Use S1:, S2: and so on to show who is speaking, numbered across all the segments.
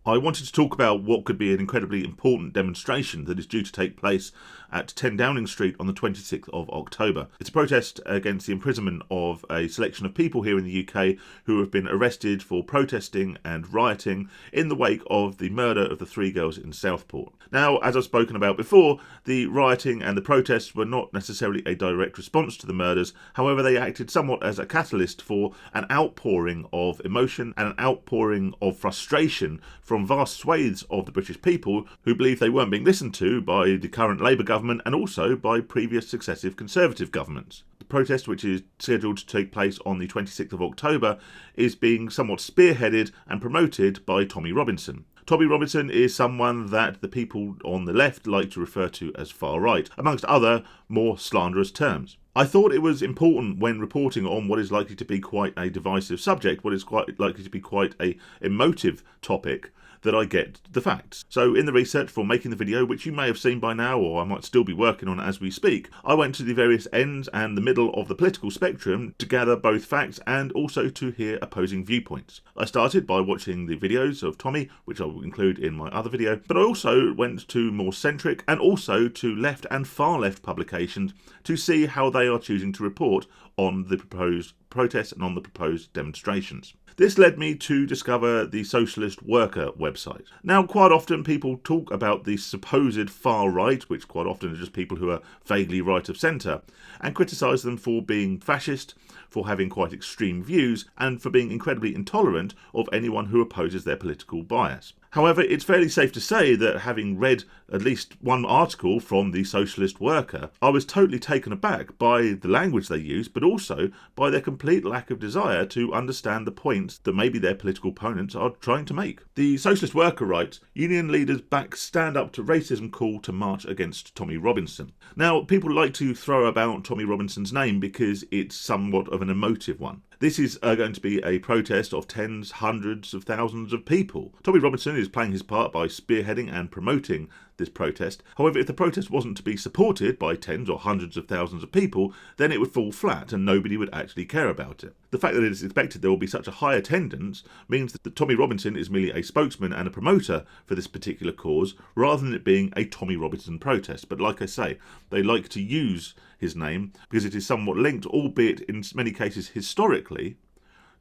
S1: I wanted to talk about what could be an incredibly important demonstration that is due to take place at 10 Downing Street on the 26th of October. It's a protest against the imprisonment of a selection of people here in the UK who have been arrested for protesting and rioting in the wake of the murder of the 3 girls in Southport. Now, as I've spoken about before, the rioting and the protests were not necessarily a direct response to the murders. However, they acted somewhat as a catalyst for an outpouring of emotion and an outpouring of frustration from vast swathes of the British people who believe they weren't being listened to by the current Labour government and also by previous successive Conservative governments. The protest, which is scheduled to take place on the 26th of October, is being somewhat spearheaded and promoted by Tommy Robinson. Tommy Robinson is someone that the people on the left like to refer to as far right, amongst other more slanderous terms. I thought it was important when reporting on what is likely to be quite a divisive subject, what is quite likely to be quite a emotive topic, that I get the facts. So in the research for making the video, which you may have seen by now or I might still be working on as we speak, I went to the various ends and the middle of the political spectrum to gather both facts and also to hear opposing viewpoints. I started by watching the videos of Tommy, which I will include in my other video, but I also went to more centric and also to left and far left publications to see how they are choosing to report on the proposed protests and on the proposed demonstrations. This led me to discover the Socialist Worker website. Now, quite often people talk about the supposed far right, which quite often are just people who are vaguely right of centre, and criticise them for being fascist, for having quite extreme views, and for being incredibly intolerant of anyone who opposes their political bias. However, it's fairly safe to say that having read at least one article from the Socialist Worker, I was totally taken aback by the language they use, but also by their complete lack of desire to understand the points that maybe their political opponents are trying to make. The Socialist Worker writes, "Union leaders back stand up to racism call to march against Tommy Robinson." Now, people like to throw about Tommy Robinson's name because it's somewhat of an emotive one. This is going to be a protest of tens, hundreds of thousands of people. Tommy Robinson is playing his part by spearheading and promoting this protest. However, if the protest wasn't to be supported by tens or hundreds of thousands of people, then it would fall flat and nobody would actually care about it. The fact that it is expected there will be such a high attendance means that Tommy Robinson is merely a spokesman and a promoter for this particular cause, rather than it being a Tommy Robinson protest. But like I say, they like to use his name because it is somewhat linked, albeit in many cases historically,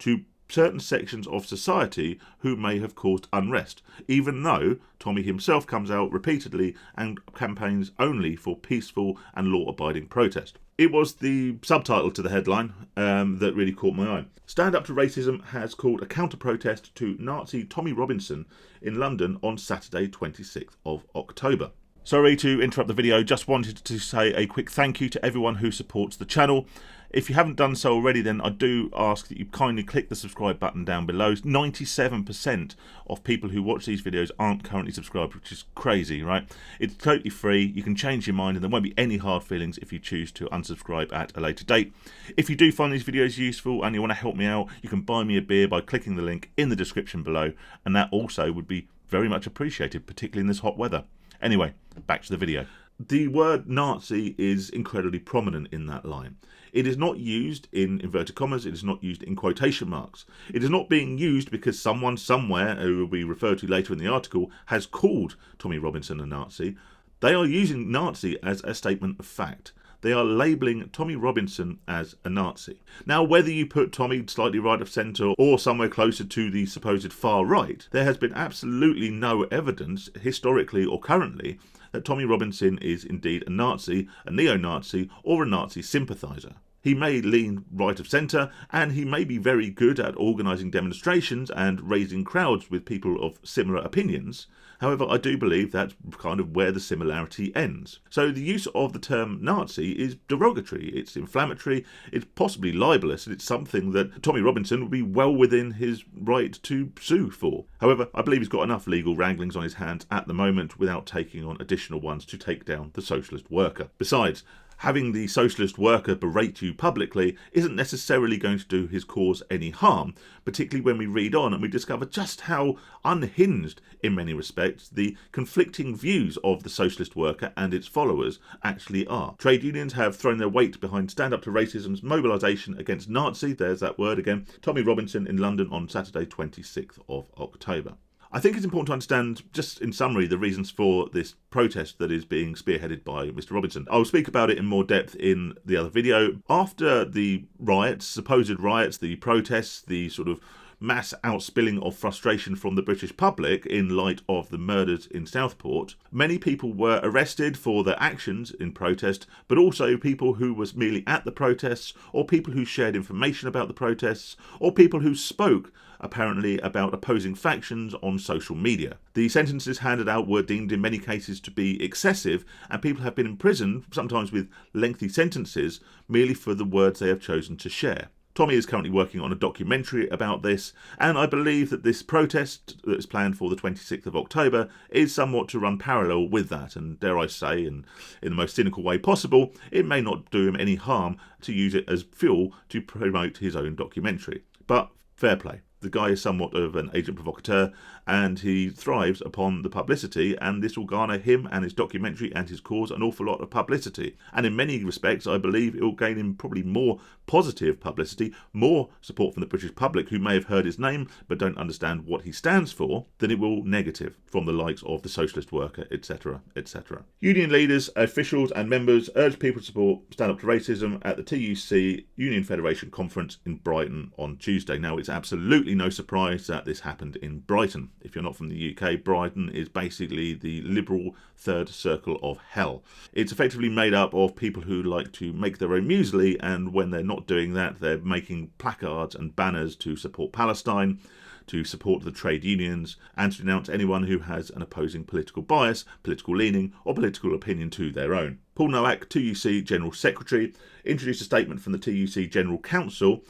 S1: to certain sections of society who may have caused unrest, even though Tommy himself comes out repeatedly and campaigns only for peaceful and law-abiding protest. It was the subtitle to the headline that really caught my eye. Stand Up to Racism has called a counter-protest to Nazi Tommy Robinson in London on Saturday 26th of October. Sorry to interrupt the video, just wanted to say a quick thank you to everyone who supports the channel. If you haven't done so already, then I do ask that you kindly click the subscribe button down below. 97% of people who watch these videos aren't currently subscribed, which is crazy, right? It's totally free, you can change your mind, and there won't be any hard feelings if you choose to unsubscribe at a later date. If you do find these videos useful and you want to help me out, you can buy me a beer by clicking the link in the description below, and that also would be very much appreciated, particularly in this hot weather. Anyway, back to the video. The word Nazi is incredibly prominent in that line. It is not used in inverted commas, it is not used in quotation marks. It is not being used because someone somewhere, who will be referred to later in the article, has called Tommy Robinson a Nazi. They are using Nazi as a statement of fact. They are labelling Tommy Robinson as a Nazi. Now, whether you put Tommy slightly right of centre or somewhere closer to the supposed far right, there has been absolutely no evidence, historically or currently, that Tommy Robinson is indeed a Nazi, a neo-Nazi, or a Nazi sympathiser. He may lean right of centre, and he may be very good at organising demonstrations and raising crowds with people of similar opinions. However, I do believe that's kind of where the similarity ends. So the use of the term Nazi is derogatory, it's inflammatory, it's possibly libelous, and it's something that Tommy Robinson would be well within his right to sue for. However, I believe he's got enough legal wranglings on his hands at the moment without taking on additional ones to take down the Socialist Worker. Besides, having the Socialist Worker berate you publicly isn't necessarily going to do his cause any harm, particularly when we read on and we discover just how unhinged, in many respects, the conflicting views of the Socialist Worker and its followers actually are. Trade unions have thrown their weight behind Stand Up to Racism's mobilisation against Nazi, there's that word again, Tommy Robinson in London on Saturday 26th of October. I think it's important to understand, just in summary, the reasons for this protest that is being spearheaded by Mr. Robinson. I'll speak about it in more depth in the other video. After the riots, supposed riots, the protests, the sort of mass outspilling of frustration from the British public in light of the murders in Southport, many people were arrested for their actions in protest, but also people who was merely at the protests, or people who shared information about the protests, or people who spoke apparently about opposing factions on social media. The sentences handed out were deemed in many cases to be excessive, and people have been imprisoned, sometimes with lengthy sentences, merely for the words they have chosen to share. Tommy is currently working on a documentary about this, and I believe that this protest that is planned for the 26th of October is somewhat to run parallel with that, and dare I say, in the most cynical way possible, it may not do him any harm to use it as fuel to promote his own documentary. But fair play. The guy is somewhat of an agent provocateur, and he thrives upon the publicity, and this will garner him and his documentary and his cause an awful lot of publicity. And in many respects, I believe it will gain him probably more positive publicity, more support from the British public who may have heard his name but don't understand what he stands for, than it will negative from the likes of the Socialist Worker, etc., etc. Union leaders, officials and members urge people to support Stand Up to Racism at the TUC Union Federation Conference in Brighton on Tuesday. Now, it's absolutely no surprise that this happened in Brighton. If you're not from the UK, Brighton is basically the liberal third circle of hell. It's effectively made up of people who like to make their own muesli, and when they're not doing that, they're making placards and banners to support Palestine, to support the trade unions, and to denounce anyone who has an opposing political bias, political leaning, or political opinion to their own. Paul Nowak, TUC General Secretary, introduced a statement from the TUC General Council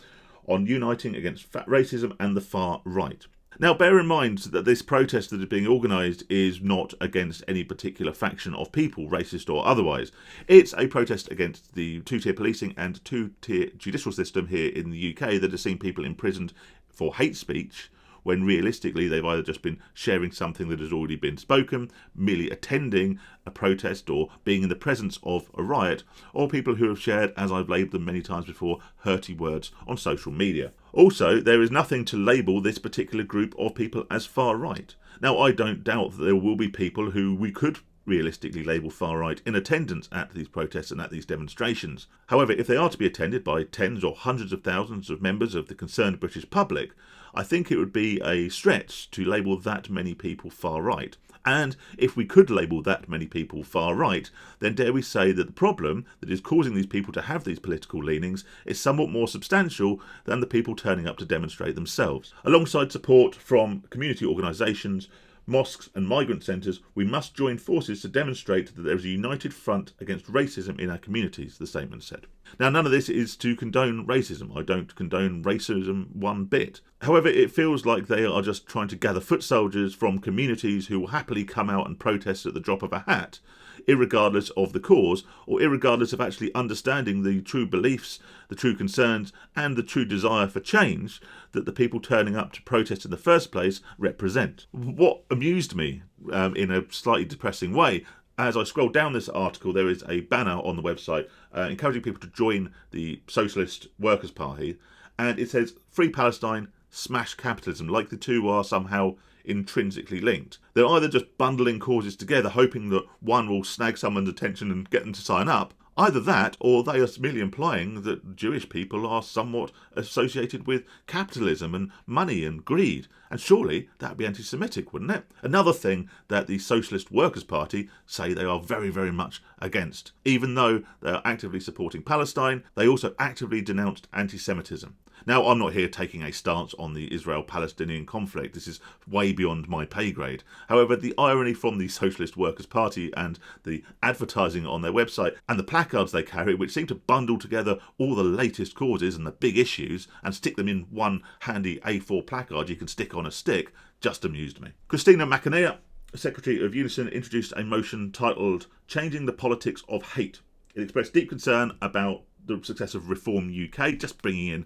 S1: on uniting against racism and the far right. Now, bear in mind that this protest that is being organised is not against any particular faction of people, racist or otherwise. It's a protest against the two-tier policing and two-tier judicial system here in the UK that has seen people imprisoned for hate speech, when realistically they've either just been sharing something that has already been spoken, merely attending a protest or being in the presence of a riot, or people who have shared, as I've labelled them many times before, hurty words on social media. Also, there is nothing to label this particular group of people as far right. Now, I don't doubt that there will be people who we could realistically label far right in attendance at these protests and at these demonstrations. However, if they are to be attended by tens or hundreds of thousands of members of the concerned British public, I think it would be a stretch to label that many people far right. And if we could label that many people far right, then dare we say that the problem that is causing these people to have these political leanings is somewhat more substantial than the people turning up to demonstrate themselves. Alongside support from community organisations, mosques and migrant centres, we must join forces to demonstrate that there is a united front against racism in our communities, the statement said. Now, none of this is to condone racism. I don't condone racism one bit. However, it feels like they are just trying to gather foot soldiers from communities who will happily come out and protest at the drop of a hat, irregardless of the cause, or irregardless of actually understanding the true beliefs, the true concerns, and the true desire for change that the people turning up to protest in the first place represent. What amused me, in a slightly depressing way, as I scroll down this article, there is a banner on the website encouraging people to join the Socialist Workers' Party, and it says, "Free Palestine, smash capitalism," like the two are somehow intrinsically linked. They're either just bundling causes together, hoping that one will snag someone's attention and get them to sign up. Either that, or they are merely implying that Jewish people are somewhat associated with capitalism and money and greed. And surely that would be anti-Semitic, wouldn't it? Another thing that the Socialist Workers' Party say they are very, very much against. Even though they are actively supporting Palestine, they also actively denounced anti-Semitism. Now, I'm not here taking a stance on the Israel-Palestinian conflict. This is way beyond my pay grade. However, the irony from the Socialist Workers' Party and the advertising on their website and the placards they carry, which seem to bundle together all the latest causes and the big issues and stick them in one handy A4 placard you can stick on a stick, just amused me. Christina McAnear, Secretary of Unison, introduced a motion titled "Changing the Politics of Hate." It expressed deep concern about the success of Reform UK, just bringing in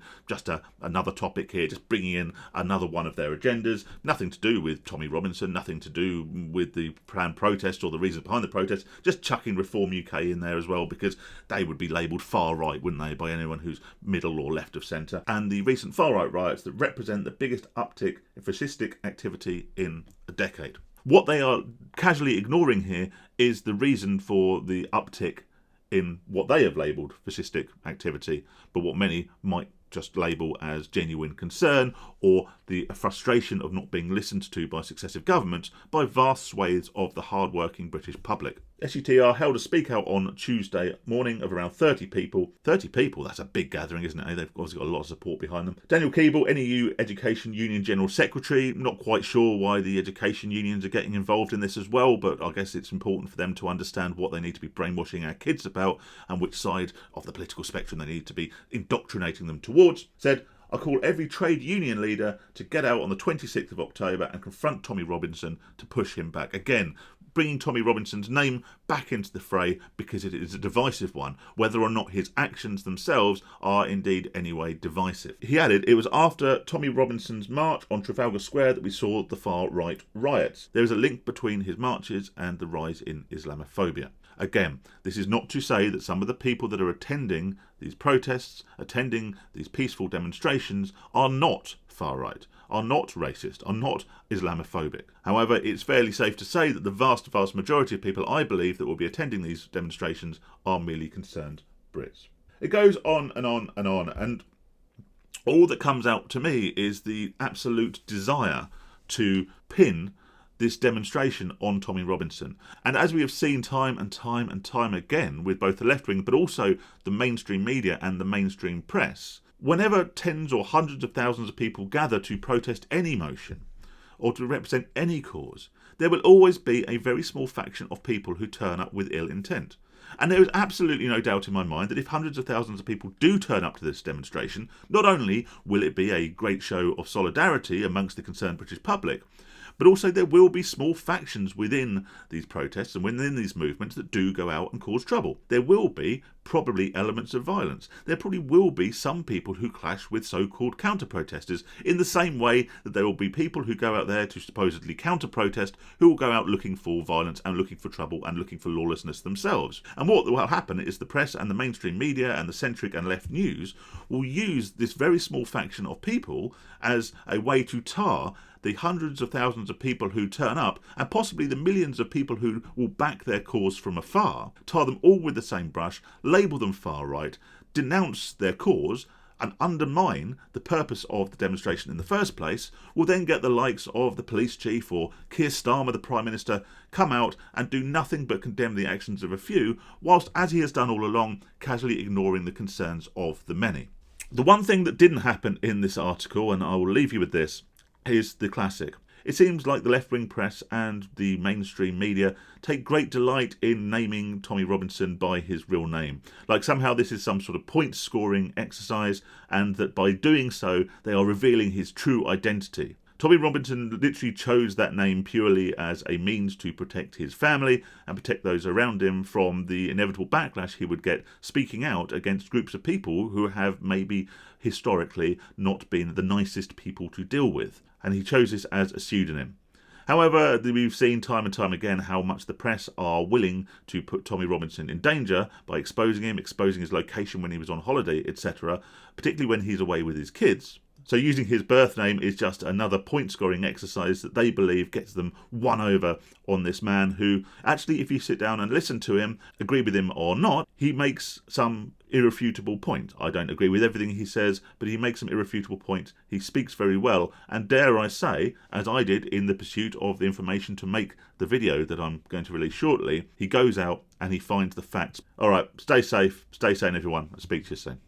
S1: another topic here, just bringing in another one of their agendas, nothing to do with Tommy Robinson, nothing to do with the planned protest or the reasons behind the protest, just chucking Reform UK in there as well, because they would be labelled far right, wouldn't they, by anyone who's middle or left of centre. And the recent far right riots that represent the biggest uptick in fascistic activity in a a decade. What they are casually ignoring here is the reason for the uptick in what they have labelled fascistic activity, but what many might just label as genuine concern, or the frustration of not being listened to by successive governments by vast swathes of the hard-working British public. SUTR held a speak out on Tuesday morning of around 30 people. 30 people, that's a big gathering, isn't it? They've obviously got a lot of support behind them. Daniel Keeble, NEU Education Union General Secretary, not quite sure why the education unions are getting involved in this as well, but I guess it's important for them to understand what they need to be brainwashing our kids about and which side of the political spectrum they need to be indoctrinating them towards, said, "I call every trade union leader to get out on the 26th of October and confront Tommy Robinson to push him back." Again, bringing Tommy Robinson's name back into the fray because it is a divisive one, whether or not his actions themselves are indeed anyway divisive. He added, "It was after Tommy Robinson's march on Trafalgar Square that we saw the far-right riots. There is a link between his marches and the rise in Islamophobia." Again, this is not to say that some of the people that are attending these protests, attending these peaceful demonstrations, are not far-right, are not racist, are not Islamophobic. However, it's fairly safe to say that the vast, vast majority of people, I believe, that will be attending these demonstrations are merely concerned Brits. It goes on and on and on, and all that comes out to me is the absolute desire to pin this demonstration on Tommy Robinson. And as we have seen time and time and time again with both the left wing but also the mainstream media and the mainstream press, whenever tens or hundreds of thousands of people gather to protest any motion or to represent any cause, there will always be a very small faction of people who turn up with ill intent. And there is absolutely no doubt in my mind that if hundreds of thousands of people do turn up to this demonstration, not only will it be a great show of solidarity amongst the concerned British public, but also there will be small factions within these protests and within these movements that do go out and cause trouble. There will be probably elements of violence. There probably will be some people who clash with so-called counter-protesters in the same way that there will be people who go out there to supposedly counter-protest who will go out looking for violence and looking for trouble and looking for lawlessness themselves. And what will happen is the press and the mainstream media and the centric and left news will use this very small faction of people as a way to tar the hundreds of thousands of people who turn up, and possibly the millions of people who will back their cause from afar, tar them all with the same brush, label them far-right, denounce their cause, and undermine the purpose of the demonstration in the first place, will then get the likes of the police chief or Keir Starmer, the Prime Minister, come out and do nothing but condemn the actions of a few, whilst, as he has done all along, casually ignoring the concerns of the many. The one thing that didn't happen in this article, and I will leave you with this, is the classic. It seems like the left-wing press and the mainstream media take great delight in naming Tommy Robinson by his real name. Like somehow this is some sort of point-scoring exercise, and that by doing so they are revealing his true identity. Tommy Robinson literally chose that name purely as a means to protect his family and protect those around him from the inevitable backlash he would get speaking out against groups of people who have maybe historically not been the nicest people to deal with. And he chose this as a pseudonym. However, we've seen time and time again how much the press are willing to put Tommy Robinson in danger by exposing him, exposing his location when he was on holiday, etc., particularly when he's away with his kids. So using his birth name is just another point-scoring exercise that they believe gets them one over on this man who, actually, if you sit down and listen to him, agree with him or not, he makes some irrefutable point. I don't agree with everything he says, but he makes some irrefutable point. He speaks very well, and dare I say, as I did in the pursuit of the information to make the video that I'm going to release shortly, he goes out and he finds the facts. All right, stay safe, stay sane everyone. I'll speak to you soon.